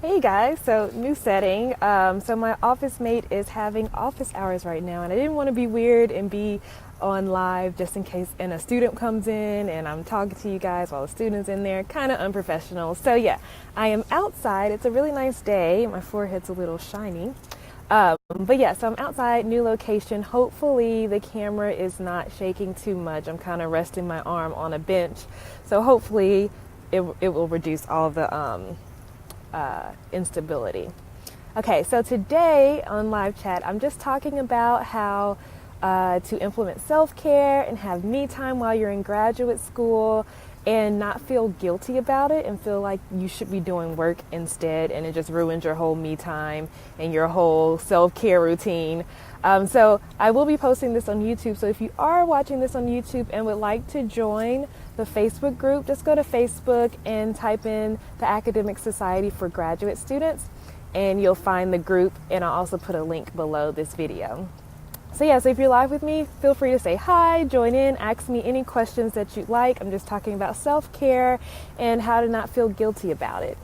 Hey guys, so new setting. So my office mate is having office hours right now, and I didn't want to be weird and be on live just in case a student comes in and I'm talking to you guys while the student's in there. Kind of unprofessional. So yeah, I am outside. It's a really nice day. My forehead's a little shiny. But yeah, so I'm outside, new location. Hopefully the camera is not shaking too much. I'm kind of resting my arm on a bench. So hopefully it will reduce all the instability. Okay, so today on live chat, I'm just talking about how to implement self-care and have me time while you're in graduate school and not feel guilty about it and feel like you should be doing work instead, and it just ruins your whole me time and your whole self-care routine. So I will be posting this on YouTube. So if you are watching this on YouTube and would like to join the Facebook group, just go to Facebook and type in the Academic Society for Graduate Students and you'll find the group, and I'll also put a link below this video. So yeah, so if you're live with me, feel free to say hi, join in, ask me any questions that you'd like. I'm just talking about self-care and how to not feel guilty about it.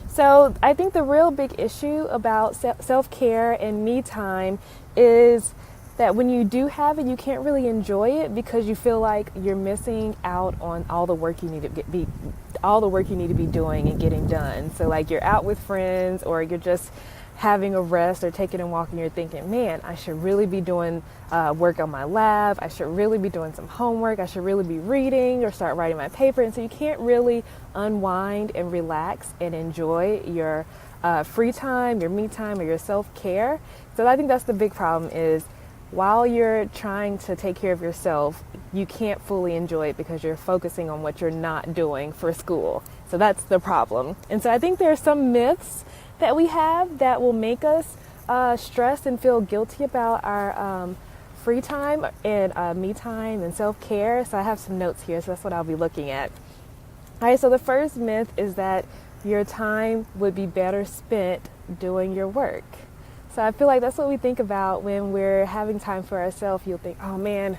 So I think the real big issue about self-care and me time is that when you do have it, you can't really enjoy it because you feel like you're missing out on all the work you need to be doing and getting done. So like you're out with friends, or you're just having a rest or taking a walk, and you're thinking, man, I should really be doing work on my lab. I should really be doing some homework. I should really be reading or start writing my paper. And so you can't really unwind and relax and enjoy your free time, your me time, or your self-care. So I think that's the big problem, is while you're trying to take care of yourself, you can't fully enjoy it because you're focusing on what you're not doing for school. So that's the problem. And so I think there are some myths that we have that will make us stress and feel guilty about our free time and me time and self-care. So I have some notes here, so that's what I'll be looking at. All right, so the first myth is that your time would be better spent doing your work. So I feel like that's what we think about when we're having time for ourselves. You'll think, oh man,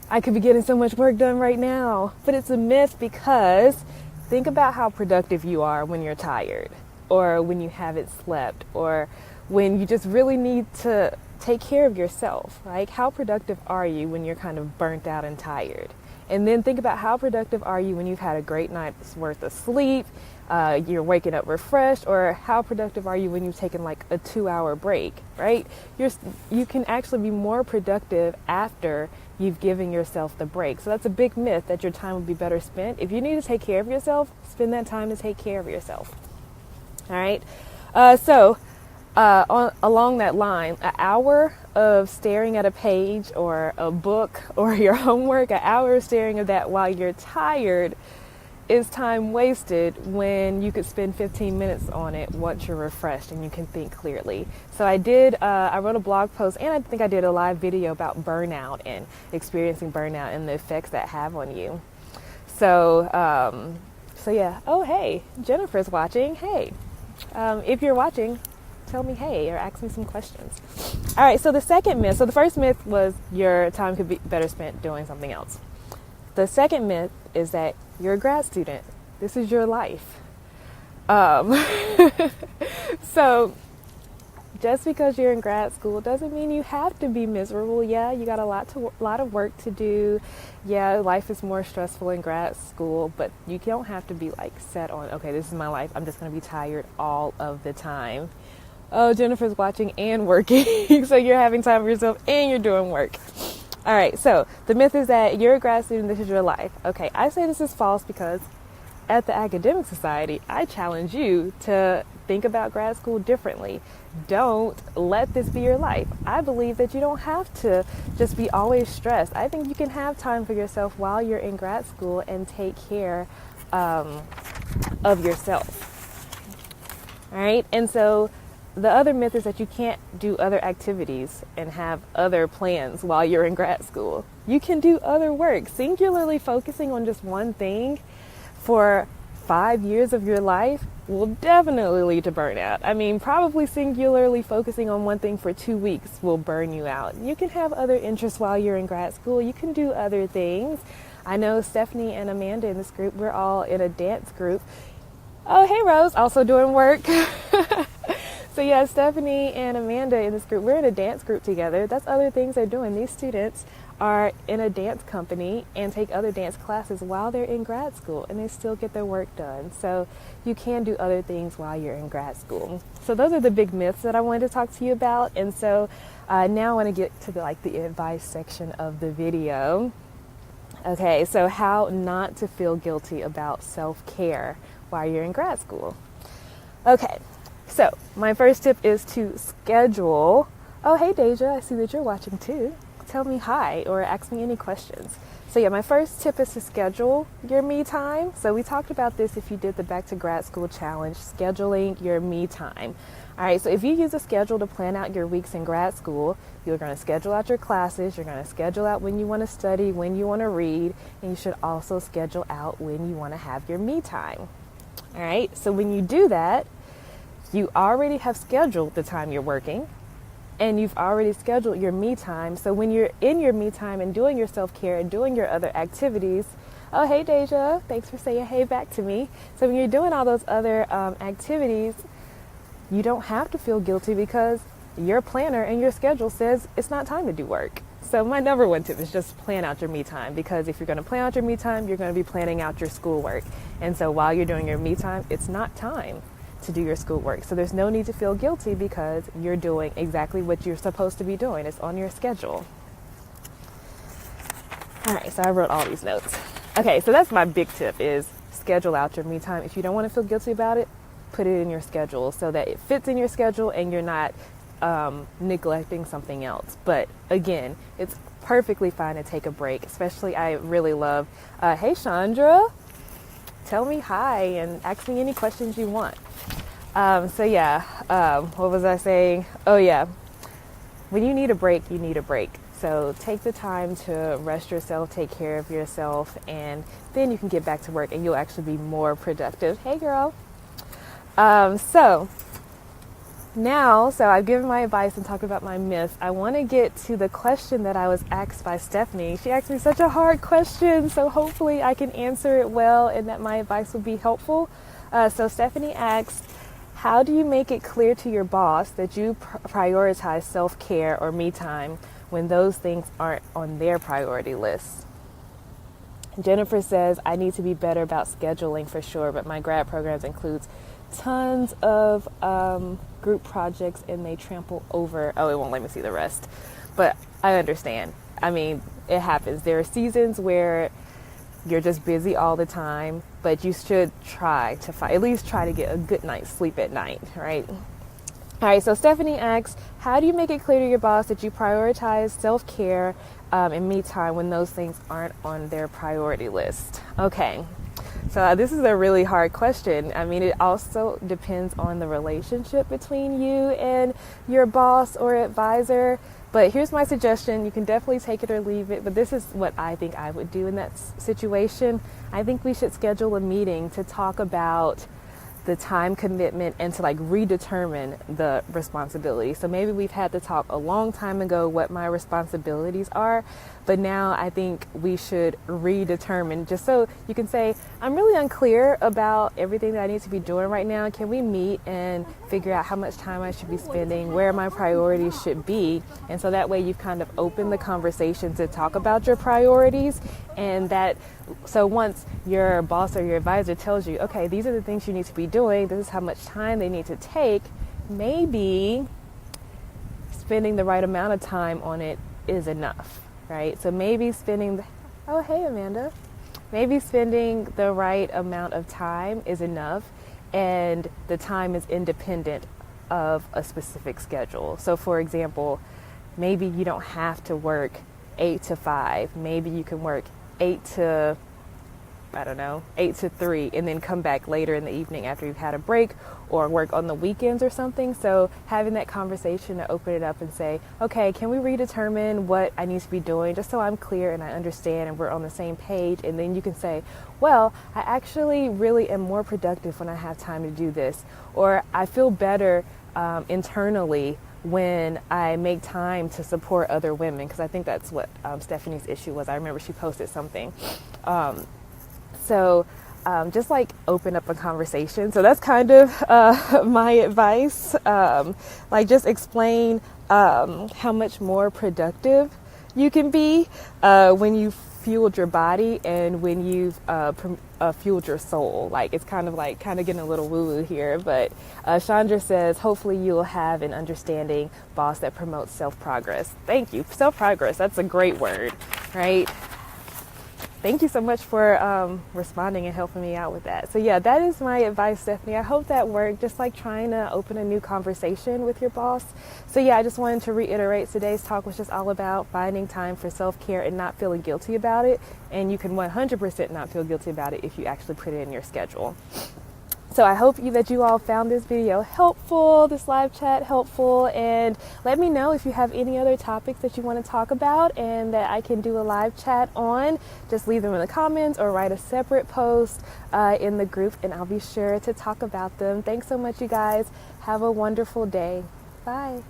I could be getting so much work done right now. But it's a myth, because think about how productive you are when you're tired, or when you haven't slept, or when you just really need to take care of yourself. Like, how productive are you when you're kind of burnt out and tired? And then think about how productive are you when you've had a great night's worth of sleep, you're waking up refreshed, or how productive are you when you've taken like a 2-hour break, right? You can actually be more productive after you've given yourself the break. So that's a big myth, that your time would be better spent. If you need to take care of yourself, spend that time to take care of yourself. All right. Along that line, an hour of staring at a page or a book or your homework, an hour of staring at that while you're tired is time wasted when you could spend 15 minutes on it once you're refreshed and you can think clearly. So I wrote a blog post, and I think I did a live video about burnout and experiencing burnout and the effects that have on you. So yeah. Oh, hey, Jennifer's watching. Hey. If you're watching, tell me hey, or ask me some questions. All right, so the second myth, so the first myth was your time could be better spent doing something else. The second myth is that you're a grad student. This is your life. So just because you're in grad school doesn't mean you have to be miserable. Yeah, you got a lot of work to do. Yeah, life is more stressful in grad school, but you don't have to be like set on, okay, this is my life. I'm just going to be tired all of the time. Oh, Jennifer's watching and working. So you're having time for yourself and you're doing work. All right, so the myth is that you're a grad student, this is your life. Okay, I say this is false because at the Academic Society, I challenge you to think about grad school differently. Don't let this be your life. I believe that you don't have to just be always stressed. I think you can have time for yourself while you're in grad school and take care of yourself. All right, and so the other myth is that you can't do other activities and have other plans while you're in grad school. You can do other work. Singularly focusing on just one thing for 5 years of your life will definitely lead to burnout. I mean, probably singularly focusing on one thing for 2 weeks will burn you out. You can have other interests while you're in grad school. You can do other things. I know Stephanie and Amanda in this group, we're all in a dance group. Oh, hey, Rose, also doing work. So yeah, Stephanie and Amanda in this group, we're in a dance group together. That's other things they're doing. These students are in a dance company and take other dance classes while they're in grad school, and they still get their work done. So you can do other things while you're in grad school. So those are the big myths that I wanted to talk to you about. And so now I want to get to the advice section of the video. Okay, so how not to feel guilty about self-care while you're in grad school. Okay, so my first tip is to schedule. Oh, hey, Deja, I see that you're watching too. Tell me hi or ask me any questions. So yeah, my first tip is to schedule your me time. So we talked about this if you did the Back to Grad School Challenge, scheduling your me time. All right, so if you use a schedule to plan out your weeks in grad school, you're going to schedule out your classes, you're going to schedule out when you want to study, when you want to read, and you should also schedule out when you want to have your me time. All right, so when you do that, you already have scheduled the time you're working, and you've already scheduled your me time. So when you're in your me time and doing your self-care and doing your other activities, oh, hey, Deja, thanks for saying hey back to me. So when you're doing all those other activities, you don't have to feel guilty because your planner and your schedule says it's not time to do work. So my number one tip is just plan out your me time, because if you're going to plan out your me time, you're going to be planning out your schoolwork. And so while you're doing your me time, it's not time to do your schoolwork. So there's no need to feel guilty because you're doing exactly what you're supposed to be doing. It's on your schedule. All right, so I wrote all these notes. Okay, so that's my big tip, is schedule out your me time. If you don't want to feel guilty about it, put it in your schedule so that it fits in your schedule and you're not neglecting something else. But again, it's perfectly fine to take a break. Especially, I really love, hey Chandra, tell me hi and ask me any questions you want. So yeah, what was I saying? Oh yeah, when you need a break, you need a break. So take the time to rest yourself, take care of yourself, and then you can get back to work and you'll actually be more productive. Hey girl. So I've given my advice and talked about my myths. I want to get to the question that I was asked by Stephanie. She asked me such a hard question, so hopefully I can answer it well and that my advice will be helpful. So Stephanie asked, how do you make it clear to your boss that you prioritize self-care or me time when those things aren't on their priority list? Jennifer says, I need to be better about scheduling for sure, but my grad programs includes tons of group projects and they trample over. Oh, it won't let me see the rest, but I understand. I mean, it happens. There are seasons where you're just busy all the time, but you should try to at least try to get a good night's sleep at night, right? All right, so Stephanie asks, how do you make it clear to your boss that you prioritize self-care and me time when those things aren't on their priority list? Okay. So this is a really hard question. I mean, it also depends on the relationship between you and your boss or advisor. But here's my suggestion. You can definitely take it or leave it. But this is what I think I would do in that situation. I think we should schedule a meeting to talk about the time commitment and to redetermine the responsibility. So maybe we've had to talk a long time ago what my responsibilities are, but now I think we should redetermine, just so you can say, I'm really unclear about everything that I need to be doing right now. Can we meet and figure out how much time I should be spending, where my priorities should be? And so that way you've kind of opened the conversation to talk about your priorities, and so once your boss or your advisor tells you, okay, these are the things you need to be doing, this is how much time they need to take, maybe spending the right amount of time on it is enough, right? So maybe oh, hey, Amanda. Maybe spending the right amount of time is enough, and the time is independent of a specific schedule. So for example, maybe you don't have to work 8 to 5. Maybe you can work 8 to 3, and then come back later in the evening after you've had a break, or work on the weekends or something. So having that conversation to open it up and say, okay, can we redetermine what I need to be doing, just so I'm clear and I understand and we're on the same page. And then you can say, well, I actually really am more productive when I have time to do this, or I feel better internally when I make time to support other women, because I think that's what Stephanie's issue was. I remember she posted something. So just like open up a conversation. So that's kind of my advice. Like just explain how much more productive you can be when you've fueled your body and when you've fueled your soul. Like it's kind of getting a little woo-woo here, but Chandra says, hopefully you'll have an understanding boss that promotes self-progress. Thank you. Self-progress, that's a great word, right? Thank you so much for responding and helping me out with that. So yeah, that is my advice, Stephanie. I hope that worked, just like trying to open a new conversation with your boss. So yeah, I just wanted to reiterate, today's talk was just all about finding time for self-care and not feeling guilty about it. And you can 100% not feel guilty about it if you actually put it in your schedule. So I hope that you all found this video helpful, this live chat helpful, and let me know if you have any other topics that you want to talk about and that I can do a live chat on. Just leave them in the comments or write a separate post in the group and I'll be sure to talk about them. Thanks so much, you guys. Have a wonderful day. Bye.